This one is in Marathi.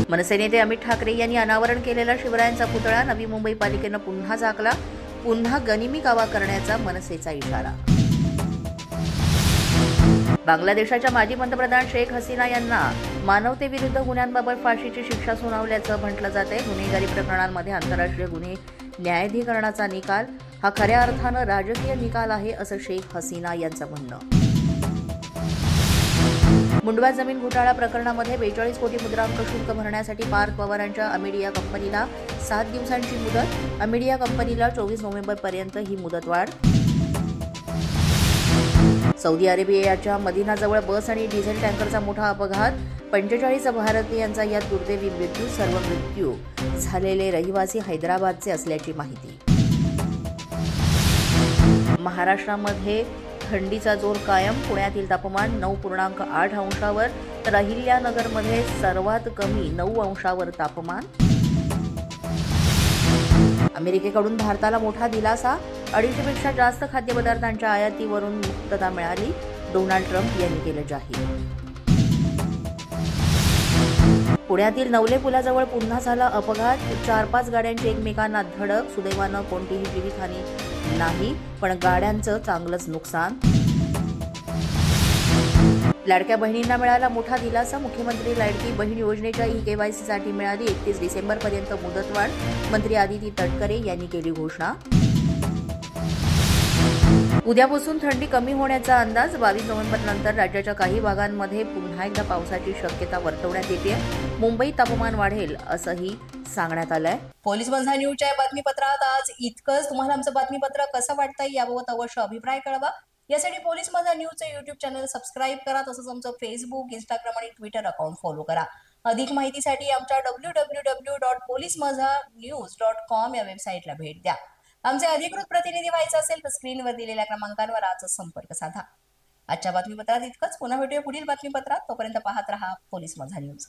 मनसे नेते अमित ठाकरे यांनी अनावरण केलेला शिवरायांचा पुतळा नवी मुंबई पालिकेनं पुन्हा झाकला. पुन्हा गनिमी कावा करण्याचा मनसेचा इशारा. बांगलादेशाच्या माजी पंतप्रधान शेख हसीना यांना मानवतेविरुद्ध गुन्ह्यांबाबत फाशीची शिक्षा सुनावल्याचं म्हटलं जातंय. गुन्हेगारी प्रकरणांमध्ये आंतरराष्ट्रीय गुन्हे न्यायाधिकरणाचा निकाल हा खऱ्या अर्थानं राजकीय निकाल आहे, असं शेख हसीना यांचं म्हणणं. मुंडवा जमीन घोटाळा प्रकरणामध्ये 42 कोटी मुद्रांक शुल्क भरण्यासाठी पार्थ पवारांच्या अमेडिया कंपनीला 7 दिवसांची मुदत. अमेडिया कंपनीला 24 नोव्हेंबरपर्यंत ही मुदतवाढ. सौदी अरेबियाच्या मदिनाजवळ बस आणि डिझेल टँकरचा मोठा अपघात. 45 भारतीयांचा यात दुर्दैवी मृत्यू. सर्व मृत्यू झालेले रहिवासी हैदराबादचे असल्याची माहिती. महाराष्ट्रामध्ये थंडीचा जोर कायम. पुण्यातील तापमान 9.8 अंशावर तर अहिल्यानगरमध्ये सर्वात कमी 9 अंशावर तापमान. अमेरिकेकडून भारताला मोठा दिलासा. 250पेक्षा जास्त खाद्यपदार्थांच्या आयातीवरून मुक्तता मिळाली. डोनाल्ड ट्रम्प यांनी केलं जाहीर. पुण्यातील नवले पुलाजवळ पुन्हा झाला अपघात. 4-5 गाड्यांची एकमेकांना धडक. सुदैवानं कोणतीही जीवितहानी नाही, पण गाड्यांचं चांगलंच नुकसान. लाडक्या बहिणींना मिळाला मोठा दिलासा. मुख्यमंत्री लाडकी बहीण योजनेच्या ई-केवायसी साठी मिळाली 31 डिसेंबरपर्यंत मुदतवाढ. मंत्री आदिती तटकरे यांनी केली घोषणा. उद्यापासून थंडी कमी होण्याचा अंदाज. 22 नोव्हेंबरनंतर राज्याच्या काही भागांमध्ये पुन्हा एकदा पावसाची शक्यता वर्तवण्यात येते. मुंबईत तापमान वाढेल असंही सांगण्यात आलंय. पोलीस माझा न्यूजच्या बातमीपत्रात आज इतकंच. तुम्हाला आमचं बातमीपत्र कसं वाटतंय याबाबत अवश्य अभिप्राय कळवा. यासाठी पोलीस माझा न्यूजचं युट्यूब चॅनल सबस्क्राईब करा. तसंच आमचं फेसबुक, इंस्टाग्राम आणि ट्विटर अकाउंट फॉलो करा. अधिक माहितीसाठी आमच्या www.policemazhanews.com या वेबसाईटला भेट द्या. आमचे अधिकृत प्रतिनिधी व्हायचं असेल तर स्क्रीनवर दिलेल्या क्रमांकांवर आजच संपर्क साधा. आजच्या बातमीपत्रात इतकंच. पुन्हा भेटूया पुढील बातमीपत्रात. तोपर्यंत पाहत रहा पोलीस माझा न्यूज.